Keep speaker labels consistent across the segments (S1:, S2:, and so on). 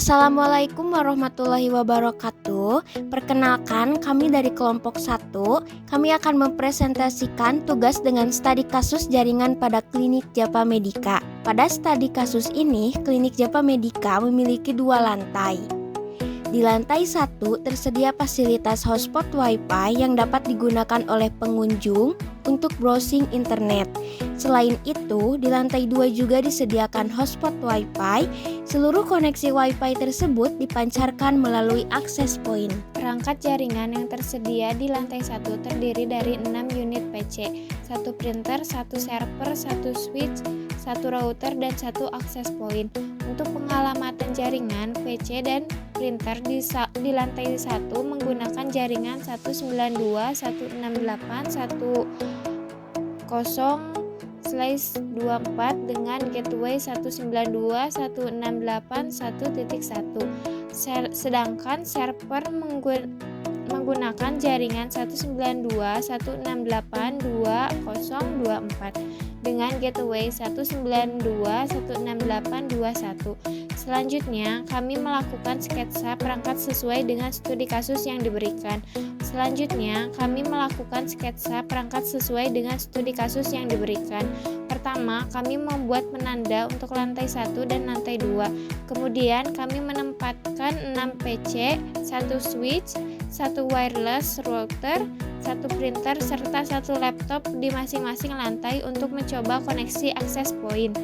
S1: Assalamualaikum warahmatullahi wabarakatuh. Perkenalkan, kami dari kelompok 1. Kami akan mempresentasikan tugas dengan studi kasus jaringan pada klinik Japa Medica. Pada studi kasus ini, klinik Japa Medica memiliki 2 lantai. Di lantai 1 tersedia fasilitas hotspot Wi-Fi yang dapat digunakan oleh pengunjung untuk browsing internet. Selain itu, di lantai 2 juga disediakan hotspot Wi-Fi. Seluruh koneksi Wi-Fi tersebut dipancarkan melalui access point.
S2: Perangkat jaringan yang tersedia di lantai 1 terdiri dari 6 unit PC, 1 printer, 1 server, 1 switch, 1 router, dan 1 access point. Untuk pengalamatan jaringan, PC dan printer di lantai 1 menggunakan jaringan 192.168.1.0/24 dengan gateway 192.168.1.1. Sedangkan server menggunakan jaringan 192.168.2.0/24 dengan gateway 192.168.2.1. Selanjutnya, kami melakukan sketsa perangkat sesuai dengan studi kasus yang diberikan. Pertama, kami membuat penanda untuk lantai 1 dan lantai 2. Kemudian, kami menempatkan 6 PC, 1 switch, 1 wireless router, 1 printer, serta 1 laptop di masing-masing lantai untuk mencoba koneksi access point.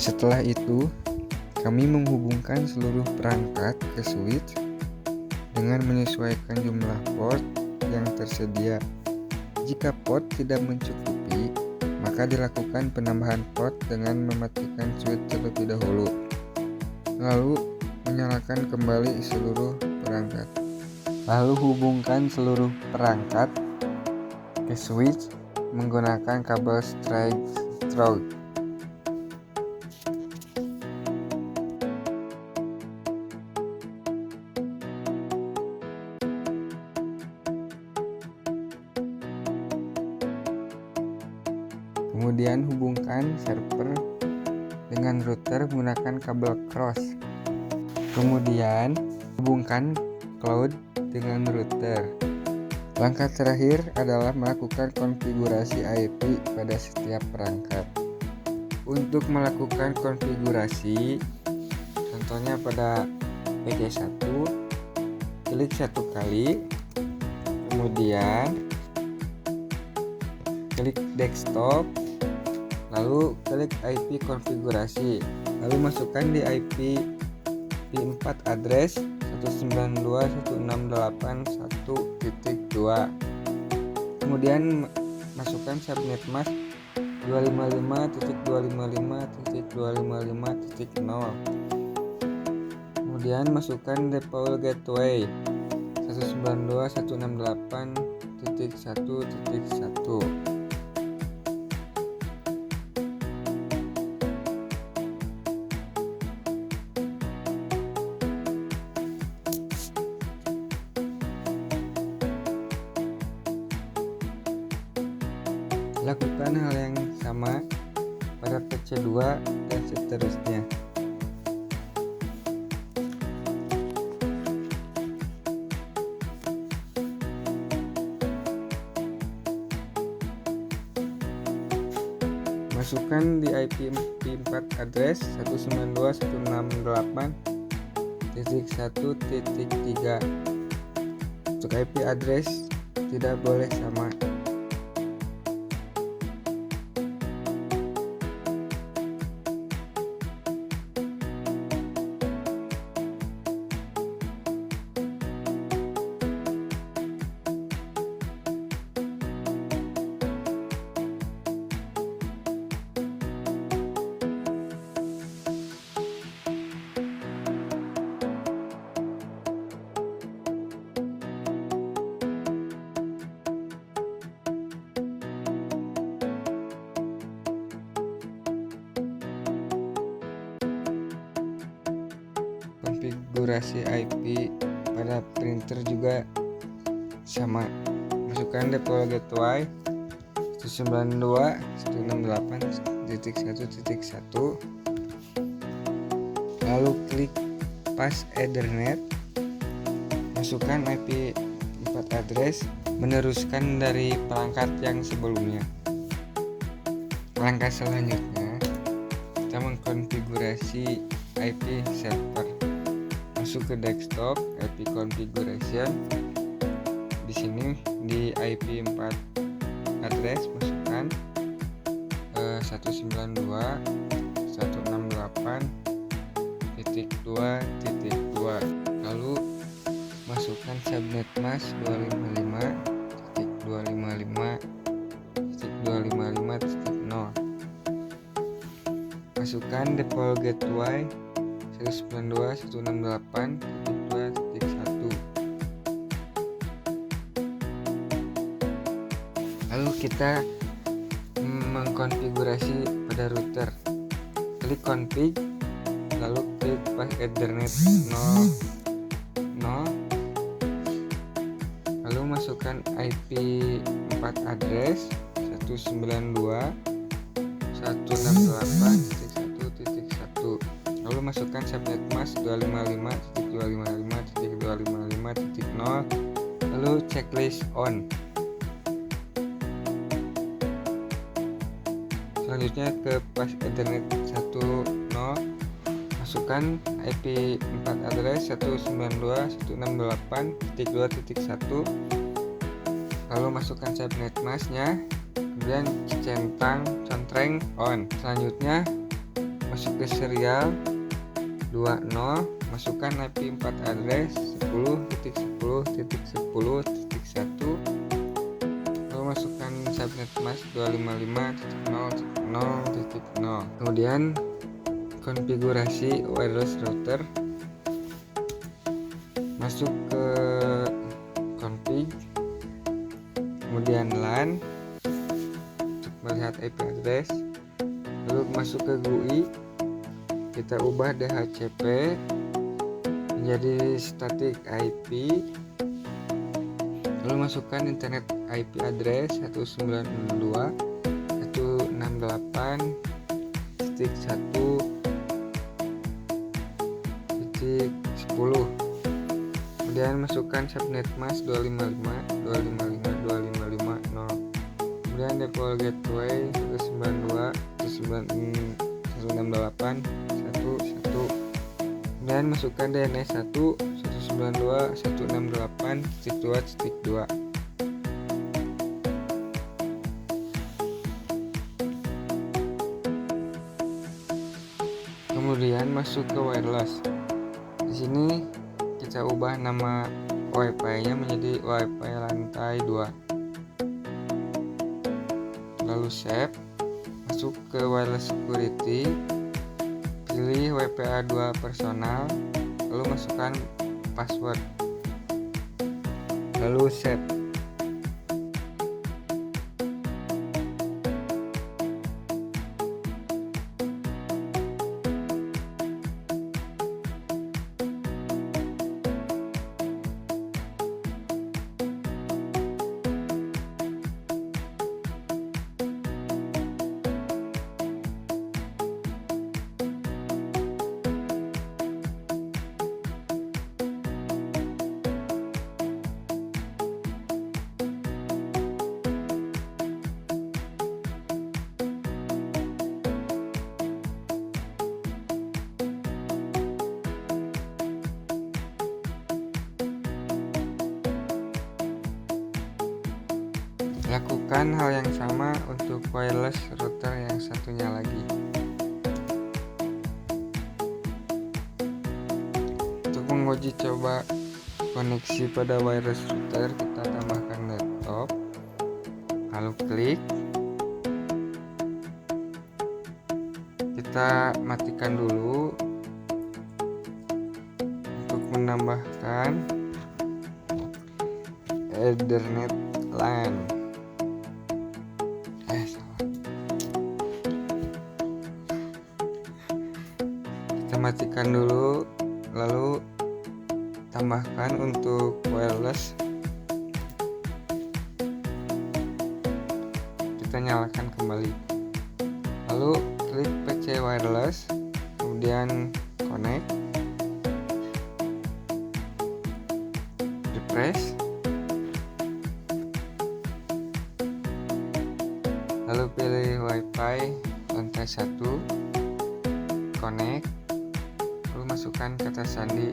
S3: Setelah itu, kami menghubungkan seluruh perangkat ke switch dengan menyesuaikan jumlah port yang tersedia. Jika port tidak mencukupi, maka dilakukan penambahan port dengan mematikan switch terlebih dahulu. Lalu, menyalakan kembali seluruh perangkat. Lalu hubungkan seluruh perangkat ke switch menggunakan kabel straight through. Kemudian hubungkan server dengan router menggunakan kabel cross. Kemudian hubungkan cloud dengan router. Langkah terakhir adalah melakukan konfigurasi IP pada setiap perangkat. Untuk melakukan konfigurasi, contohnya pada PC1, klik 1 kali, kemudian klik desktop, lalu klik IP konfigurasi, lalu masukkan di IP P4 address 192.168.1.2. Kemudian masukkan subnet mask 255.255.255.0. Kemudian masukkan default gateway 192.168.1.1. Lakukan hal yang sama pada PC2 dan seterusnya. Masukkan di IP P4 address 192.168.1.3. Untuk IP address tidak boleh sama. Konfigurasi IP pada printer juga sama. Masukkan default gateway 192.168.1.1. Lalu klik pas Ethernet, masukkan IP 4 address, meneruskan dari perangkat yang sebelumnya. Langkah selanjutnya, kita mengkonfigurasi IP server. Masuk ke desktop, IP configuration. Di sini di IP 4 address masukkan 192.168.2.2. Lalu masukkan subnet mask 255.255.255.0. Masukkan default gateway 192.168.2.1. Lalu kita mengkonfigurasi pada router. Klik config, lalu klik pas Ethernet 0, lalu masukkan IP 4 address 192.168.1.1. lalu masukkan subnet mask 255.255.255.0, lalu checklist on. Selanjutnya ke pas Ethernet 10, masukkan IP 4 address 192.168.2.1, lalu masukkan subnet masknya, kemudian centang contreng on. Selanjutnya masuk ke serial 20, masukkan IP 4 address 10.10.10.1, lalu masukkan subnet mask 255.0.0.0. kemudian konfigurasi wireless router, masuk ke config, kemudian LAN untuk melihat IP address, lalu masuk ke GUI, kita ubah DHCP menjadi static IP, lalu masukkan internet IP address 192.168.10, kemudian masukkan subnet mask 255.255.255.0, kemudian default gateway 192.168.1.1, kemudian masukkan DNS 192.168.2.2. Kemudian masuk ke wireless. Di sini kita ubah nama WiFi-nya menjadi WiFi lantai 2. Lalu save, masuk ke wireless security, pilih WPA 2 personal, lalu masukkan password, lalu save. Lakukan hal yang sama untuk wireless router yang satunya lagi. Untuk menguji coba koneksi pada wireless router, kita tambahkan laptop, lalu klik, kita matikan dulu untuk menambahkan Ethernet LAN. Kita matikan dulu, lalu tambahkan untuk wireless, kita nyalakan kembali. Lalu klik PC wireless, kemudian connect, refresh, lalu pilih WiFi lantai 1, connect, lalu masukkan kata sandi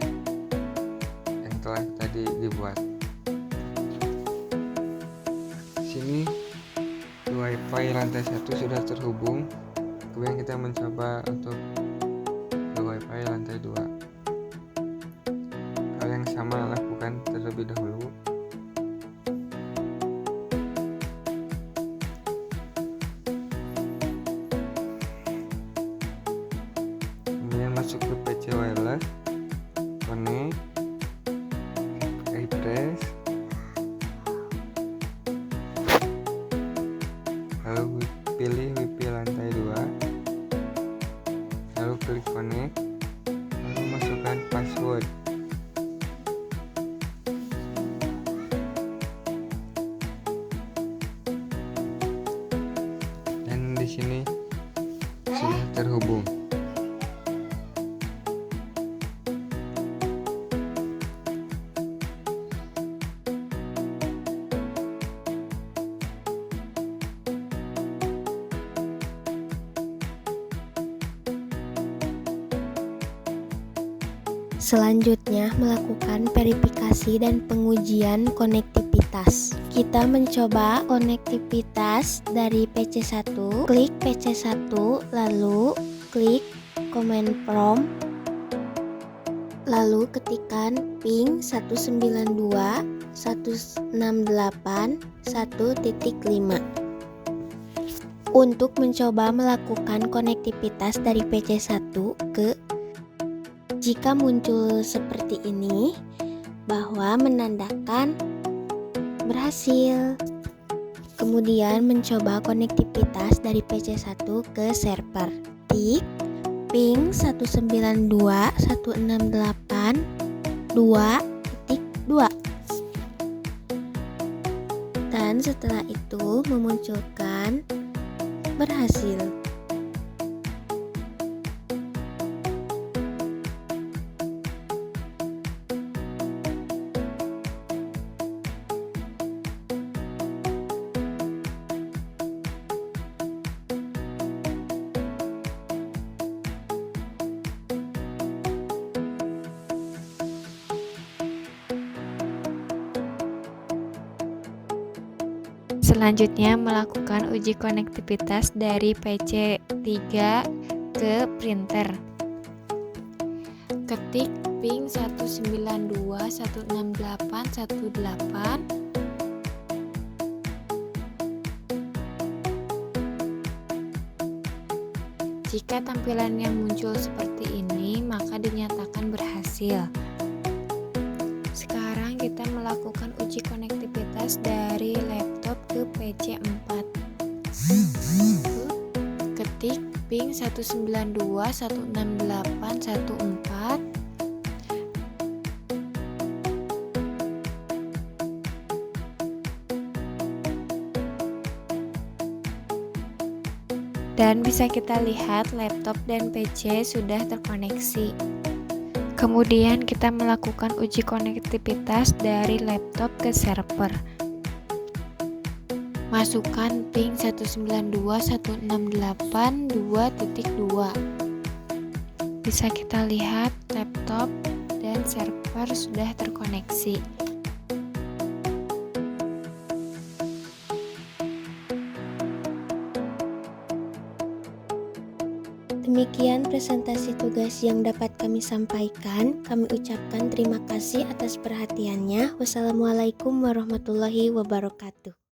S3: yang telah tadi dibuat. Sini WiFi lantai 1 sudah terhubung. Kemudian kita mencoba untuk ke WiFi lantai 2. Hal yang sama lakukan terlebih dahulu. Kemudian masuk ke PC wireless, connect, refresh, lalu pilih WiFi lantai 2, lalu klik connect, lalu masukkan password. Dan di sini sudah terhubung.
S1: Selanjutnya, melakukan verifikasi dan pengujian konektivitas. Kita mencoba konektivitas dari PC1, klik PC1, lalu klik command prompt, lalu ketikkan ping 192.168.1.5. Untuk mencoba melakukan konektivitas dari PC1 ke jika muncul seperti ini, bahwa menandakan berhasil. Kemudian mencoba konektivitas dari PC1 ke server. Tik ping 192.168.2.2. Dan setelah itu memunculkan berhasil.
S2: Selanjutnya melakukan uji konektivitas dari PC3 ke printer. Ketik ping 192.168.1.8. Jika tampilan yang muncul seperti ini, maka dinyatakan berhasil. Sekarang kita melakukan uji konektivitas dari laptop ke PC4. Ketik ping 192.168.1.4. Dan bisa kita lihat laptop dan PC sudah terkoneksi. Kemudian kita melakukan uji konektivitas dari laptop ke server. Masukkan ping 192.168.2.2. Bisa kita lihat laptop dan server sudah terkoneksi.
S1: Demikian presentasi tugas yang dapat kami sampaikan. Kami ucapkan terima kasih atas perhatiannya. Wassalamualaikum warahmatullahi wabarakatuh.